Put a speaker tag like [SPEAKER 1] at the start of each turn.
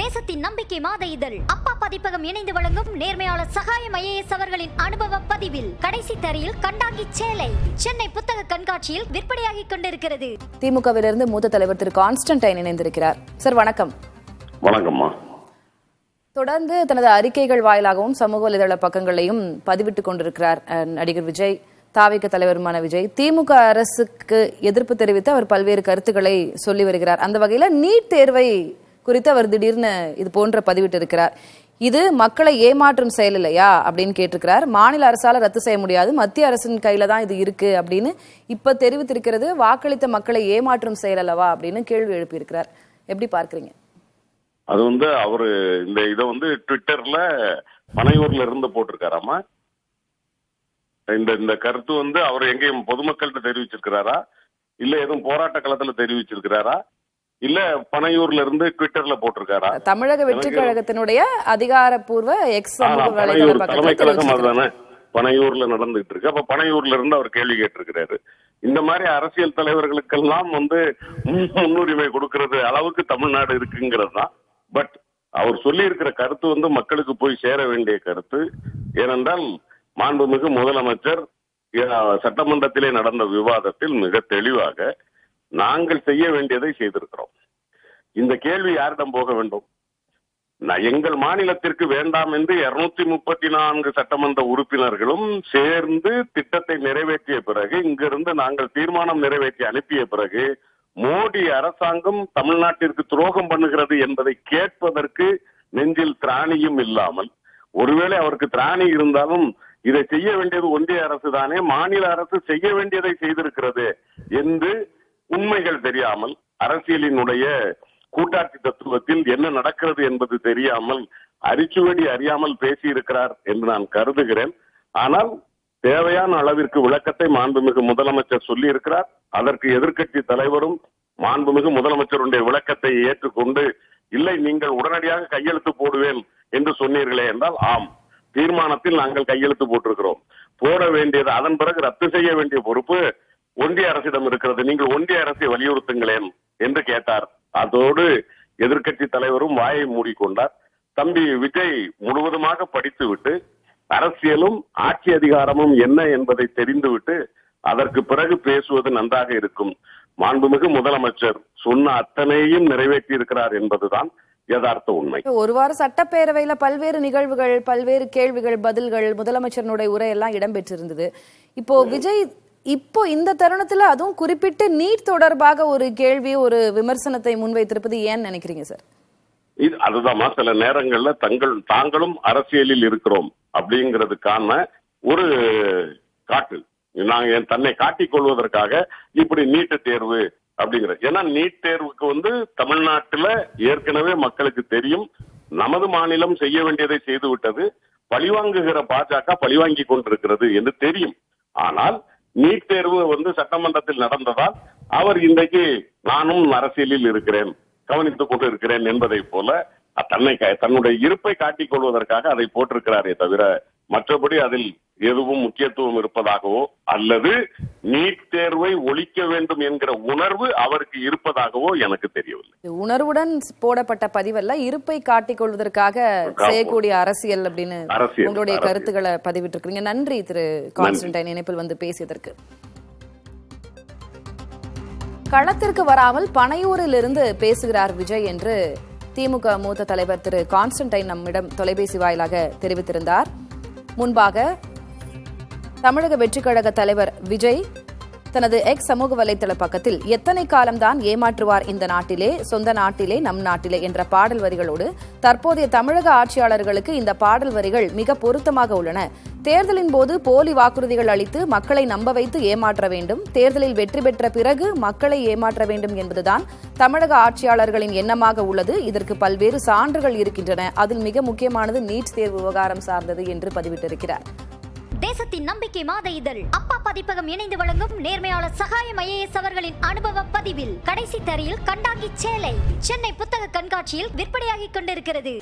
[SPEAKER 1] தேசத்தின் நம்பிக்கை மாத இதழ் அப்பா பதிப்பகம் இணைந்து வழங்கும் நேர்மையாளர் சகாயம் IAS அவர்களின் அனுபவ பதிவில் கடைசி தரையில் கண்டாங்கி சேலை சென்னை புத்தக கண்காட்சியில் விற்பனையாகி கொண்டிருக்கிறது.
[SPEAKER 2] திமுகவிலிருந்து மூத்த தலைவர் திரு கான்ஸ்டன்டைன் இணைந்திருக்கிறார். சார் வணக்கம்.
[SPEAKER 3] வணக்கம்மா.
[SPEAKER 2] தொடர்ந்து தனது அறிக்கைகள் வாயிலாகவும் சமூக வலைதள பக்கங்களையும் பதிவிட்டுக் கொண்டிருக்கிறார் நடிகர் விஜய். தாவிக தலைவருமான விஜய் திமுக அரசுக்கு எதிர்ப்பு தெரிவித்து அவர் பல்வேறு கருத்துக்களை சொல்லி வருகிறார். அந்த வகையில நீட் தேர்வை குறித்து அவர் திடீர்னு இது போன்ற பதிவிட்டு இருக்கிறார். இது மக்களை ஏமாற்றும் செயல் இல்லையா அப்படின்னு கேட்டிருக்கிறார். மாநில அரசால ரத்து செய்ய முடியாது, மத்திய அரசின் கையில தான் இது இருக்கு அப்படின்னு இப்ப தெரிவித்திருக்கிறது வாக்களித்த மக்களை ஏமாற்றும் செயல் அல்லவா அப்படின்னு கேள்வி எழுப்பியிருக்கிறார். எப்படி பார்க்கறீங்க?
[SPEAKER 3] அது அவரு இதை ட்விட்டர்ல பனையூர்ல இருந்து போட்டிருக்காராமா. இந்த கருத்து அவர் எங்கேயும் பொதுமக்கள்கிட்ட தெரிவிச்சிருக்கிறாரா, இல்ல எதுவும் போராட்ட களத்துல தெரிவிச்சிருக்கிறாரா, இல்ல பனையூர்ல இருந்து ட்விட்டர்ல போட்டிருக்காரா?
[SPEAKER 2] தமிழக வெற்றி கழகத்தினுடைய அதிகாரப்பூர்வ
[SPEAKER 3] தலைமை கழகம் அதுதானே பனையூர்ல நடந்துட்டு இருக்கு. அப்ப பனையூர்ல இருந்து அவர் கேள்வி கேட்டிருக்கிறாரு. இந்த மாதிரி அரசியல் தலைவர்களுக்கெல்லாம் முன்னுரிமை கொடுக்கறது அளவுக்கு தமிழ்நாடு இருக்குங்கிறது தான். பட் அவர் சொல்லி இருக்கிற கருத்து மக்களுக்கு போய் சேர வேண்டிய கருத்து. ஏனென்றால் மாண்புமிகு முதலமைச்சர் சட்டமன்றத்திலே நடந்த விவாதத்தில் மிக தெளிவாக நாங்கள் செய்ய வேண்டியதை செய்திருக்கிறோம். இந்த கேள்வி யாரிடம் போக வேண்டும்? எங்கள் மாநிலத்திற்கு வேண்டாம் என்று 234 சட்டமன்ற உறுப்பினர்களும் சேர்ந்து திட்டத்தை நிறைவேற்றிய பிறகு, இங்கிருந்து நாங்கள் தீர்மானம் நிறைவேற்றி அனுப்பிய பிறகு மோடி அரசாங்கம் தமிழ்நாட்டிற்கு துரோகம் பண்ணுகிறது என்பதை கேட்பதற்கு நெஞ்சில் திராணியும் இல்லாமல், ஒருவேளை அவருக்கு திராணி இருந்தாலும் இதை செய்ய வேண்டியது ஒன்றிய அரசு தானே, மாநில அரசு செய்ய வேண்டியதை செய்திருக்கிறது என்று உண்மைகள் தெரியாமல், அரசியலினுடைய கூட்டாட்சி தத்துவத்தில் என்ன நடக்கிறது என்பது தெரியாமல், அரிச்சுவடி அறியாமல் பேசியிருக்கிறார் என்று நான் கருதுகிறேன். ஆனால் தேவையான அளவிற்கு விளக்கத்தை மாண்புமிகு முதலமைச்சர் சொல்லி இருக்கிறார். அதற்கு எதிர்க்கட்சி தலைவரும் மாண்புமிகு முதலமைச்சருடைய விளக்கத்தை ஏற்றுக்கொண்டு, இல்லை நீங்கள் உடனடியாக கையெழுத்து போடுவேன் என்று சொன்னீர்களே என்றால், ஆம், தீர்மானத்தில் நாங்கள் கையெழுத்து போட்டிருக்கிறோம். போட வேண்டியது, அதன் பிறகு ரத்து செய்ய வேண்டிய பொறுப்பு ஒன்றிய அரசிடம் இருக்கிறது, நீங்கள் ஒன்றிய அரசை வலியுறுத்துங்களேன் என்று கேட்டார். அதோடு எதிர்க்கட்சி தலைவரும் வாயை மூடிக்கொண்டார். தம்பி விஜய் முழுவதுமாக படித்துவிட்டு அரசியலும் ஆட்சி அதிகாரமும் என்ன என்பதை தெரிந்துவிட்டு அதற்கு பிறகு பேசுவது நன்றாக இருக்கும். மாண்புமிகு முதலமைச்சர் சொன்ன அத்தனையும் நிறைவேற்றி இருக்கிறார் என்பதுதான் யதார்த்த உண்மை.
[SPEAKER 2] ஒரு வார சட்டப்பேரவையில பல்வேறு நிகழ்வுகள், பல்வேறு கேள்விகள், பதில்கள், முதலமைச்சருடைய உரை எல்லாம் இடம்பெற்றிருந்தது. இப்போ விஜய் இந்த தருணத்துல அதுவும் குறிப்பிட்டு நீட் தொடர்பாக ஒரு கேள்வி, ஒரு விமர்சனத்தை முன்வைத்திருப்பது ஏன்னு நினைக்கிறீங்க சார்?
[SPEAKER 3] அதுதான் சில நேரங்கள்ல தாங்களும் அரசியலில் இருக்கிறோம் அப்படிங்கிறதுக்கான ஒரு காட்டு, நாங்க தன்னை காட்டிக் கொள்வதற்காக இப்படி நீட்டு தேர்வு அப்படிங்கிற. ஏன்னா நீட் தேர்வுக்கு தமிழ்நாட்டுல ஏற்கனவே மக்களுக்கு தெரியும், நமது மாநிலம் செய்ய வேண்டியதை செய்து விட்டது, பழிவாங்குகிற பாஜக பழிவாங்கி கொண்டிருக்கிறது என்று தெரியும். ஆனால் நீட் தேர்வு சட்டமன்றத்தில் நடந்ததால் அவர் இன்றைக்கு நானும் அரசியலில் இருக்கிறேன், கவனித்துக் கொண்டு இருக்கிறேன் என்பதை போல தன்னுடைய இருப்பை காட்டிக் கொள்வதற்காக அதை போட்டிருக்கிறாரே தவிர மற்றபடி அதில் எதுவும் முக்கியத்துவம் இருப்பதாகவோ அல்லது நீட் தேர்வை ஒழிக்க வேண்டும் என்கிற உணர்வு அவருக்கு இருப்பதாகவோ எனக்கு தெரியவில்லை.
[SPEAKER 2] உணர்வுடன் போடப்பட்ட பதிவல்ல, இருப்பை காட்டிக் கொள்வதற்காக செய்யக்கூடிய அரசியல் அப்படின்னு உங்களுடைய கருத்துக்களை பதிவிட்டு இருக்கீங்க. நன்றி திரு கான்ஸ்டன்டைன் இணைப்பில் பேசியதற்கு. களத்திற்கு வராமல் பனையூரில் இருந்து பேசுகிறார் விஜய் என்று திமுக மூத்த தலைவர் திரு கான்ஸ்டன்டைன் நம்மிடம் தொலைபேசி வாயிலாக தெரிவித்திருந்தார். முன்பாக தமிழக வெற்றி கழக தலைவர் விஜய் தனது எக்ஸ் சமூக வலைதள பக்கத்தில் எத்தனை காலம்தான் ஏமாற்றுவார் இந்த நாட்டிலே, சொந்த நாட்டிலே, நம் நாட்டிலே என்ற பாடல் வரிகளோடு தற்போதைய தமிழக ஆட்சியாளர்களுக்கு இந்த பாடல் வரிகள் மிக பொருத்தமாக உள்ளன. தேர்தலின் போது போலி வாக்குறுதிகள் அளித்து மக்களை நம்ப வைத்து ஏமாற்ற வேண்டும், தேர்தலில் வெற்றி பெற்ற பிறகு மக்களை ஏமாற்ற வேண்டும் என்பதுதான் தமிழக ஆட்சியாளர்களின் எண்ணமாக உள்ளது. இதற்கு பல்வேறு சான்றுகள் இருக்கின்றன, அதில் மிக முக்கியமானது நீட் தேர்வு விவகாரம் சார்ந்தது என்று பதிவிட்டிருக்கிறார்.
[SPEAKER 1] தேசத்தின் நம்பிக்கை மாத இதழ் அப்பா பதிப்பகம் இணைந்து வழங்கும் நேர்மையாளர் சகாயம் IAS அவர்களின் அனுபவ பதிவில் கடைசி தரையில் கண்டாங்கி சேலை சென்னை புத்தக கண்காட்சியில் விற்பனையாகி கொண்டிருக்கிறது.